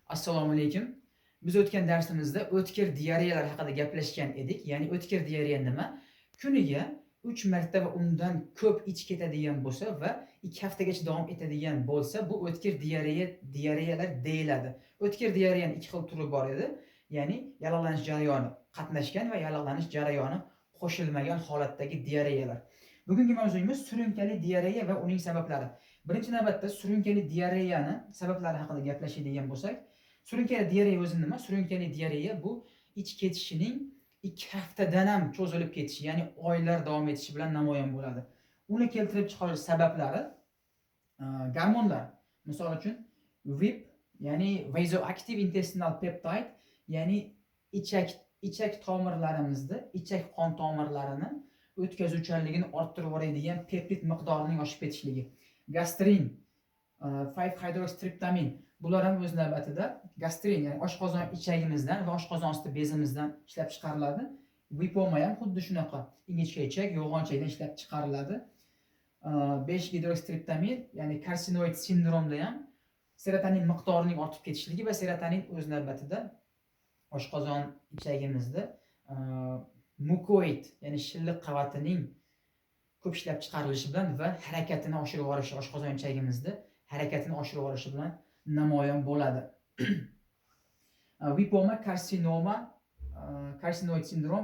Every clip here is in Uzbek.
Assalomu alaykum. Biz o'tgan darsimizda o'tkir diareyalar haqida gaplashgan edik. Ya'ni o'tkir diareya nima? Kuniga 3 marta va undan ko'p ichib ketadigan bo'lsa va 2 haftagacha davom etadigan bo'lsa, bu o'tkir diareyalar deyiladi. O'tkir diareyaning 2 xil turi bor edi. Ya'ni yallig'lanish jarayoni qatnashgan va yallig'lanish jarayoni qo'shilmagan holatdagi diareyalar. Bugungi mavzuyimiz surunkali diareya va uning sabablari. Birinchi navbatda surunkali diareyani sabablari haqida gaplashadigan bo'lsak, surunkali diareya o'zi nima? Surunkali diareya bu ich ketishining 2 haftadan ham cho'zilib ketishi, ya'ni oylar davom etishi bilan namoyon bo'ladi. Uni keltirib chiqarish sabablari gormonlar. Misol uchun VIP, ya'ni vasoactive intestinal peptide, ya'ni ichak tomirlarimizda, ichak qon tomirlarini o'tkazuvchanligini orttirib yuboradigan peptid miqdorining oshib ketishligi. Gastrin, 5-hydroxytryptamin. Bular ham o'z navbatida gastrin, ya'ni oshqozon ichagimizdan va oshqozon osti bezimizdan ishlab chiqariladi. Vipoma ham xuddi shunaqa. Ingichka ichak, yo'g'on ichakdan ishlab chiqariladi. 5-gidroksitryptamin, ya'ni karsinoid sindromda ham serotonin miqdorining ortib ketishligi va serotonin o'z navbatida oshqozon ichagimizda mukoid, ya'ni shilliq qavatining ko'p ishlab chiqarilishi bilan va harakatini oshirib yuborishi, oshqozon ichagimizda harakatini oshirib yuborishi bilan namoyon bo'ladi. Vipoma, karsinoma, karsinoid sindrom,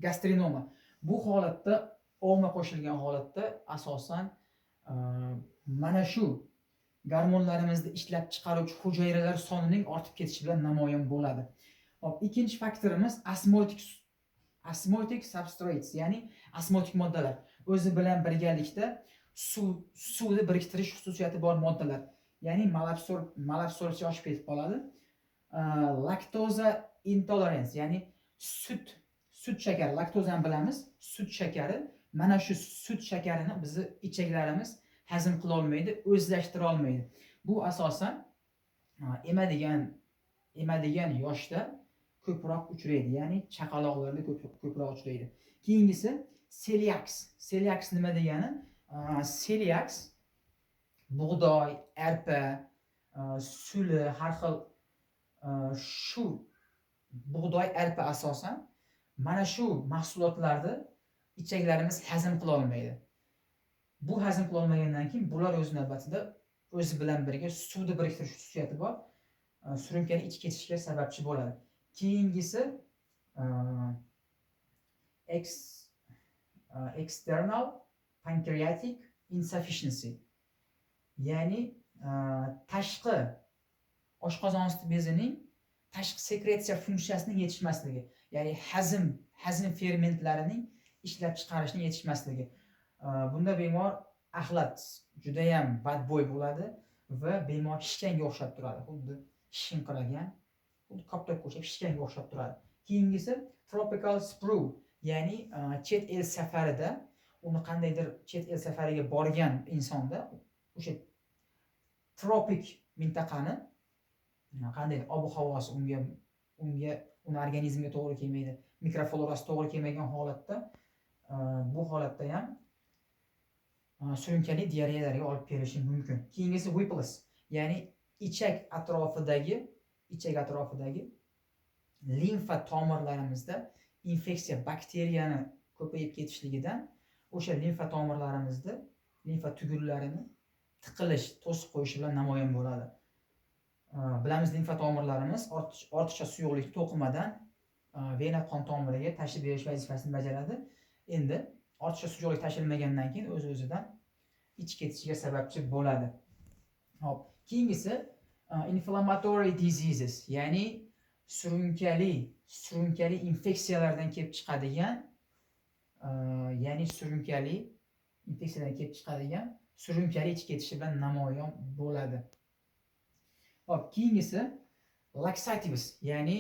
gastrinoma. Bu holatda oma qo'shilgan holatda asosan mana shu gormonlarimizda ishlab chiqaruvchi hujayralar sonining ortib ketishi bilan namoyon bo'ladi. Hop, ikkinchi faktorimiz osmotic substrates, ya'ni osmotik moddalar. O'zi bilan birgalikda suvni biriktirish xususiyati bor moddalar. Ya'ni malabsorpsiya oshib ketib qoladi. Laktoza intolerance, ya'ni sut shakari, laktozani bilamiz, sut shakari. Mana shu sut shakarini bizni ichaklarimiz hazm qila olmaydi, o'zlashtira olmaydi. Bu asosan emadigan yoshda ko'proq uchraydi, ya'ni chaqaloqlarda ko'proq uchraydi. Keyingisi celiax. Celiax nima degani? Celiax bug'doy, arpa, suli, har xil shu bug'doy, arpa asosan mana shu mahsulotlarni ichaklarimiz hazm qila olmaydi. Bu hazm qila olmagandan keyin bular o'z navbatida o'zi bilan birga suvni biriktirish xususiyati bor, surunkali ich ketishiga sababchi bo'ladi. Keyingisi external pancreatic insufficiency, ya'ni tashqi oshqozon osti bezining tashqi sekretsiya funksiyasining yetishmasligi, ya'ni hazm fermentlarining ishlab chiqarishning yetishmasligi. Bunda bemor axlat juda ham badbo'y bo'ladi va bemor shishganga o'xshab turadi. Xuddi shishinqiragan, xuddi koptok o'xshab shishganga o'xshab turadi. Keyingisi tropical sprue, ya'ni chet el safarida, uni qandaydir chet el safariga borgan insonda o'sha tropik mintaqani qanday ob-havosi uni organizmga to'g'ri kelmaydi, mikroflorasi to'g'ri kelmagan holatda bu holatda ham surunkali diareyalarga olib kelishi mumkin. Keyingisi Whipples, ya'ni ichak atrofidagi limfa tomirlarimizda infeksiya, bakteriyani ko'payib ketishligidan o'sha limfa tomirlarimizda limfa tugullarini tiqilish, to'sib qo'yishi bilan namoyon bo'ladi. Bilamiz, limfa tomirlarimiz ortiqcha suyuqlik to'qimadan vena qon tomiriga tashib berish vazifasini bajaradi. Endi ortiqcha suyuqlik tashilmagandan keyin o'z-o'zidan ich ketishiga sababchi bo'ladi. Hop, keyingisi inflammatory diseases, ya'ni surunkali infeksiyalardan kelib chiqadigan surunkali ich ketishi bilan namoyon bo'ladi. Hop, keyingisi laxatives, ya'ni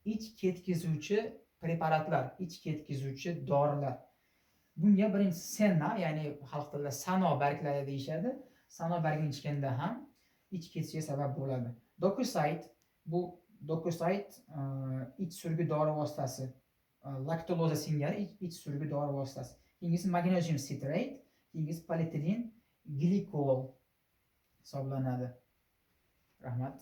ich ketkizuvchi preparatlar, ich ketkizuvchi dorilar. Bunga birinchisi senna, ya'ni xalq tilida sano barglari deyishadi. Sano bargini ichganda ham ich ketishiga sabab bo'ladi. Docoside, bu Docoside ich surgi dori vositasi, laktoloza singari ich surgi dori vositasi. Keyingisi magnesium citrate, keyingisi polietilin glikol hisoblanadi. Rahmat.